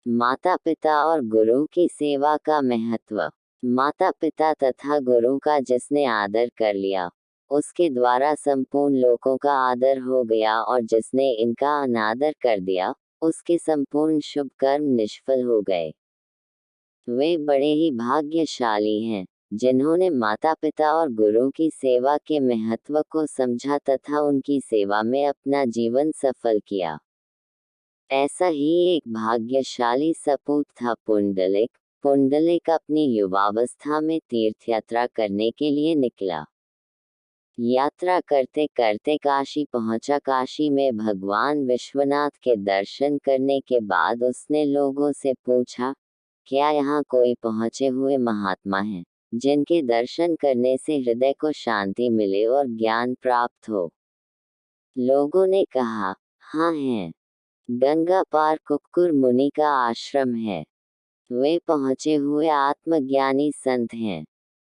माता पिता और गुरु की सेवा का महत्व। माता पिता तथा गुरु का जिसने आदर कर लिया, उसके द्वारा संपूर्ण लोकों का आदर हो गया, और जिसने इनका अनादर कर दिया, उसके संपूर्ण शुभ कर्म निष्फल हो गए। वे बड़े ही भाग्यशाली हैं जिन्होंने माता पिता और गुरु की सेवा के महत्व को समझा तथा उनकी सेवा में अपना जीवन सफल किया। ऐसा ही एक भाग्यशाली सपूत था पुंडलिक। पुंडलिक अपनी युवावस्था में तीर्थ यात्रा करने के लिए निकला। यात्रा करते करते काशी पहुंचा। काशी में भगवान विश्वनाथ के दर्शन करने के बाद उसने लोगों से पूछा, क्या यहाँ कोई पहुँचे हुए महात्मा हैं जिनके दर्शन करने से हृदय को शांति मिले और ज्ञान प्राप्त हो? लोगों ने कहा, हाँ हैं। गंगा पार कुक्कुर मुनि का आश्रम है। वे पहुँचे हुए आत्मज्ञानी संत हैं।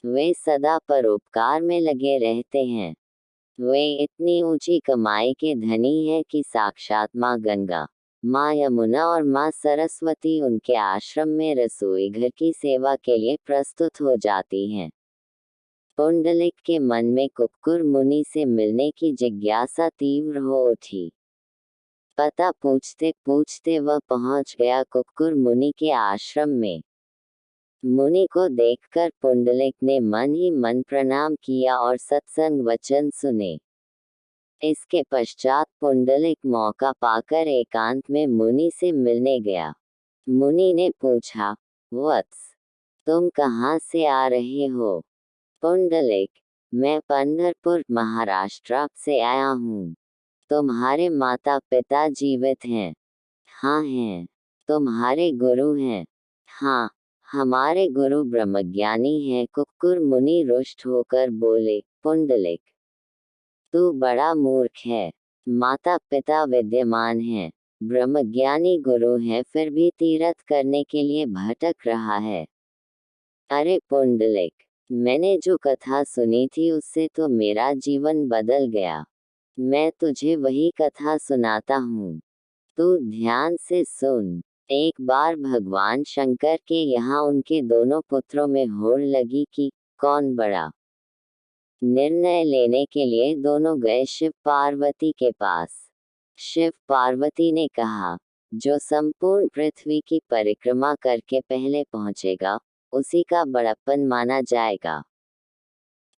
वे सदा परोपकार में लगे रहते हैं। वे इतनी ऊंची कमाई के धनी हैं कि साक्षात माँ गंगा, माँ यमुना और माँ सरस्वती उनके आश्रम में रसोई घर की सेवा के लिए प्रस्तुत हो जाती हैं। पुंडलिक के मन में कुक्कुर मुनि से मिलने की जिज्ञासा तीव्र हो उठी। पता पूछते पूछते वह पहुंच गया कुक्कुर मुनि के आश्रम में। मुनि को देखकर पुंडलिक ने मन ही मन प्रणाम किया और सत्संग वचन सुने। इसके पश्चात पुंडलिक मौका पाकर एकांत में मुनि से मिलने गया। मुनि ने पूछा, वत्स, तुम कहाँ से आ रहे हो? पुंडलिक, मैं पंढरपुर महाराष्ट्र से आया हूँ। तुम्हारे माता पिता जीवित हैं? हाँ हैं। तुम्हारे गुरु हैं? हाँ, हमारे गुरु ब्रह्मज्ञानी हैं। कुक्कुर मुनि रुष्ट होकर बोले, पुंडलिक, तू बड़ा मूर्ख है। माता पिता विद्यमान हैं, ब्रह्मज्ञानी गुरु हैं, फिर भी तीर्थ करने के लिए भटक रहा है। अरे पुंडलिक, मैंने जो कथा सुनी थी उससे तो मेरा जीवन बदल गया। मैं तुझे वही कथा सुनाता हूँ, तू ध्यान से सुन। एक बार भगवान शंकर के यहाँ उनके दोनों पुत्रों में होड़ लगी कि कौन बड़ा। निर्णय लेने के लिए दोनों गए शिव पार्वती के पास। शिव पार्वती ने कहा, जो संपूर्ण पृथ्वी की परिक्रमा करके पहले पहुंचेगा, उसी का बड़प्पन माना जाएगा।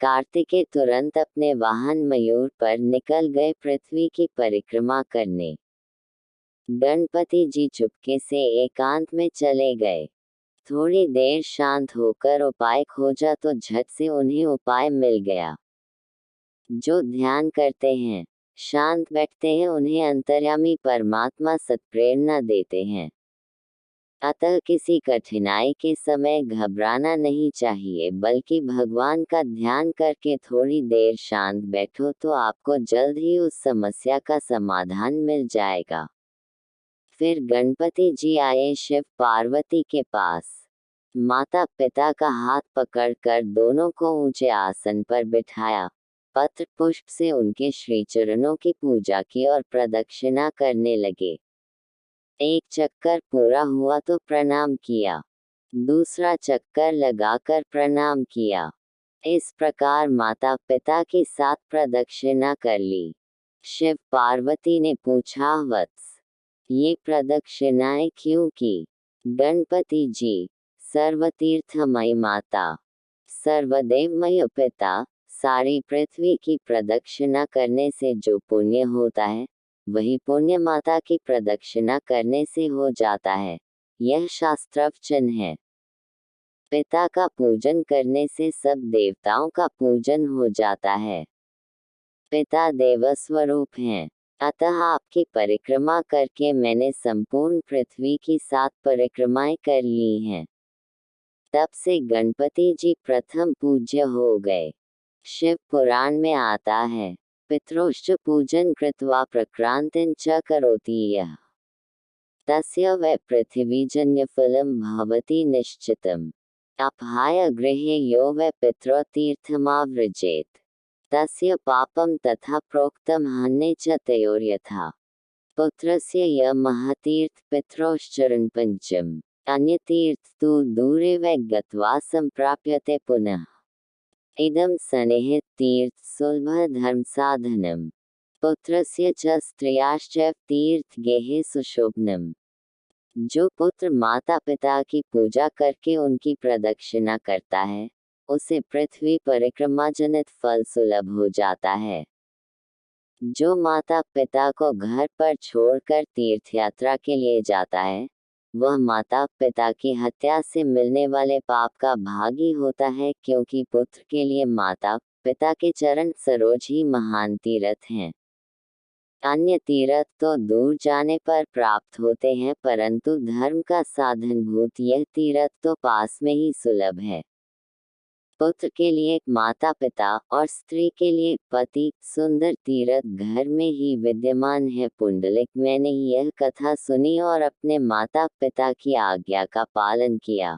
कार्तिकेय तुरंत अपने वाहन मयूर पर निकल गए पृथ्वी की परिक्रमा करने। गणपति जी चुपके से एकांत में चले गए। थोड़ी देर शांत होकर उपाय खोजा तो झट से उन्हें उपाय मिल गया। जो ध्यान करते हैं, शांत बैठते हैं, उन्हें अंतर्यामी परमात्मा सत्प्रेरणा देते हैं। अतः किसी कठिनाई के समय घबराना नहीं चाहिए, बल्कि भगवान का ध्यान करके थोड़ी देर शांत बैठो तो आपको जल्द ही उस समस्या का समाधान मिल जाएगा। फिर गणपति जी आए शिव पार्वती के पास। माता पिता का हाथ पकड़कर दोनों को ऊंचे आसन पर बिठाया। पत्र पुष्प से उनके श्री चरणों की पूजा की और प्रदक्षिणा करने लगे। एक चक्कर पूरा हुआ तो प्रणाम किया। दूसरा चक्कर लगाकर प्रणाम किया। इस प्रकार माता पिता की 7 प्रदक्षिणा कर ली। शिव पार्वती ने पूछा, वत्स, ये प्रदक्षिणाएं क्यों की? गणपति जी, सर्वतीर्थमयी माता, सर्वदेवमय पिता, सारी पृथ्वी की प्रदक्षिणा करने से जो पुण्य होता है, वही पुण्य माता की प्रदक्षिणा करने से हो जाता है। यह शास्त्रवचन है। पिता का पूजन करने से सब देवताओं का पूजन हो जाता है। पिता देवस्वरूप हैं। अतः आपकी परिक्रमा करके मैंने संपूर्ण पृथ्वी की 7 परिक्रमाएं कर ली हैं। तब से गणपति जी प्रथम पूज्य हो गए। शिव पुराण में आता है, पितरोश्च पूजन कृत्वा प्रक्रांतिं च करोति यः, तस्य वै पृथिवीजन्यफलं भवति निश्चितम्। अपाय गृहे यो वै पितृतीर्थमाव्रजेत्, तस्य पापं तथा प्रोक्तम हन्ये च तयोर्यथा। पुत्रस्य य महातीर्थ पित्रोश्चरण पंचम अन्यतीर्थ तु दूरे वै गत्वा संप्राप्यते पुनः इदं सन्निहित तीर्थ सुलभ धर्म साधनम पुत्रस्य च स्त्रियाश्चैव तीर्थ गेहे सुशोभनम। जो पुत्र माता पिता की पूजा करके उनकी प्रदक्षिणा करता है उसे पृथ्वी परिक्रमा जनित फल सुलभ हो जाता है। जो माता पिता को घर पर छोड़कर तीर्थ यात्रा के लिए जाता है वह माता पिता की हत्या से मिलने वाले पाप का भागी होता है, क्योंकि पुत्र के लिए माता पिता के चरण सरोज ही महान तीर्थ हैं। अन्य तीर्थ तो दूर जाने पर प्राप्त होते हैं, परंतु धर्म का साधनभूत यह तीर्थ तो पास में ही सुलभ है। पुत्र के लिए माता पिता और स्त्री के लिए पति सुंदर तीर्थ घर में ही विद्यमान है। पुंडलिक, मैंने यह कथा सुनी और अपने माता पिता की आज्ञा का पालन किया।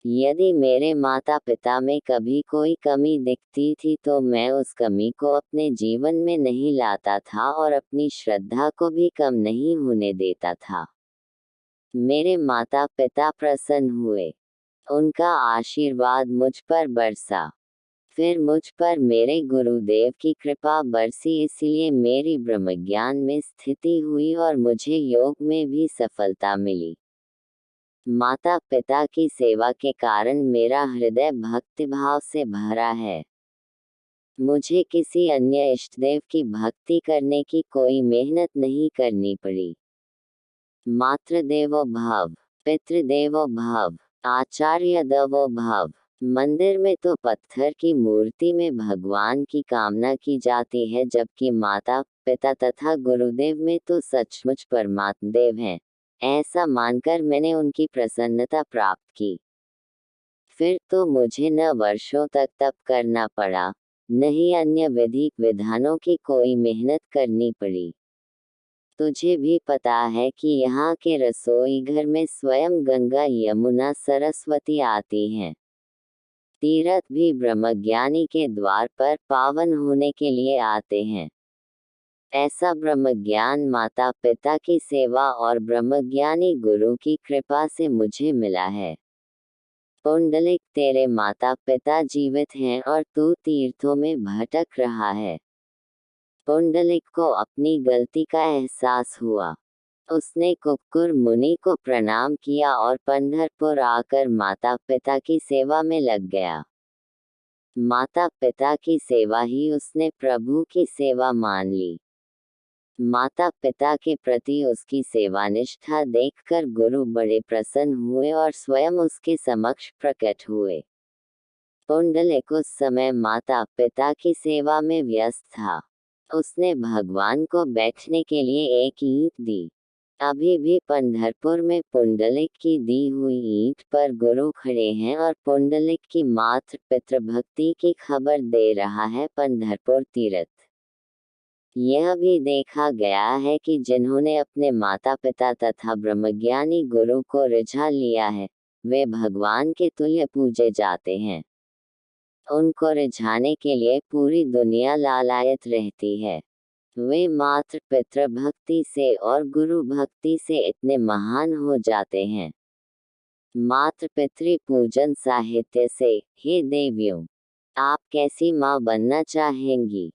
यदि मेरे माता पिता में कभी कोई कमी दिखती थी तो मैं उस कमी को अपने जीवन में नहीं लाता था और अपनी श्रद्धा को भी कम नहीं होने देता था। मेरे माता पिता प्रसन्न हुए, उनका आशीर्वाद मुझ पर बरसा, फिर मुझ पर मेरे गुरुदेव की कृपा बरसी, इसलिए मेरी ब्रह्मज्ञान में स्थिति हुई और मुझे योग में भी सफलता मिली। माता पिता की सेवा के कारण मेरा हृदय भक्तिभाव से भरा है। मुझे किसी अन्य इष्टदेव की भक्ति करने की कोई मेहनत नहीं करनी पड़ी। मातृदेवो भव, पितृदेवो भव, आचार्य देवो भव। मंदिर में तो पत्थर की मूर्ति में भगवान की कामना की जाती है, जबकि माता पिता तथा गुरुदेव में तो सचमुच परमात्मा देव हैं। ऐसा मानकर मैंने उनकी प्रसन्नता प्राप्त की। फिर तो मुझे न वर्षों तक तप करना पड़ा, न ही अन्य विधि विधानों की कोई मेहनत करनी पड़ी। तुझे भी पता है कि यहाँ के रसोई घर में स्वयं गंगा यमुना सरस्वती आती हैं। तीर्थ भी ब्रह्मज्ञानी के द्वार पर पावन होने के लिए आते हैं। ऐसा ब्रह्मज्ञान माता पिता की सेवा और ब्रह्मज्ञानी गुरु की कृपा से मुझे मिला है। पुंडलिक, तेरे माता पिता जीवित हैं और तू तीर्थों में भटक रहा है। पुंडलिक को अपनी गलती का एहसास हुआ। उसने कुक्कुर मुनि को प्रणाम किया और पंढरपुर आकर माता पिता की सेवा में लग गया। माता पिता की सेवा ही उसने प्रभु की सेवा मान ली। माता पिता के प्रति उसकी सेवानिष्ठा देखकर गुरु बड़े प्रसन्न हुए और स्वयं उसके समक्ष प्रकट हुए। पुंडलिक उस समय माता पिता की सेवा में व्यस्त था। उसने भगवान को बैठने के लिए एक ईंट दी। अभी भी पंढरपुर में पुंडलिक की दी हुई ईंट पर गुरु खड़े हैं और पुंडलिक की मातृ पितृभक्ति की खबर दे रहा है पंढरपुर तीर्थ। यह भी देखा गया है कि जिन्होंने अपने माता पिता तथा ब्रह्मज्ञानी गुरु को रिझा लिया है वे भगवान के तुल्य पूजे जाते हैं। उनको रिझाने के लिए पूरी दुनिया लालायत रहती है। वे मातृ पितृ भक्ति से और गुरु भक्ति से इतने महान हो जाते हैं। मातृ पितृ पूजन साहित्य से, हे देवियों, आप कैसी माँ बनना चाहेंगी?